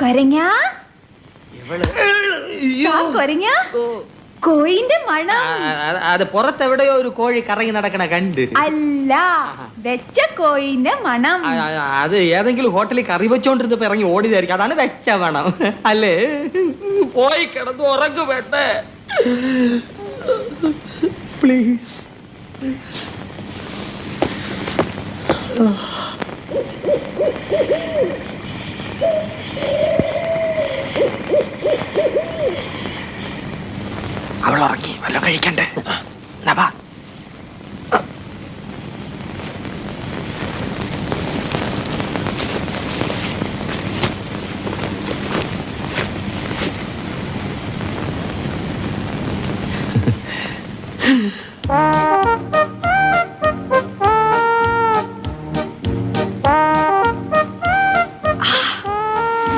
കൊരങ്ങ ഇവള് കൊരങ്ങ കോയിന്റെ മണം. അത് പുറത്തെവിടെയോ ഒരു കോഴി കറങ്ങി നടക്കണ കണ്ട്. അല്ല, വെച്ച കോഴിന്റെ മണം. അത് ഏതെങ്കിലും ഹോട്ടലിൽ കറി വെച്ചോണ്ടിരുന്നപ്പോ ഇറങ്ങി ഓടിയതായിരിക്കും. അതാണ് വെച്ച മണം അല്ലേ? പോയി കിടന്ന് ഉറങ്ങു വേണ്ടേ? പ്ലീസ്. അവൾ ഉറങ്ങി. വല്ലതും കഴിക്കണ്ടേ?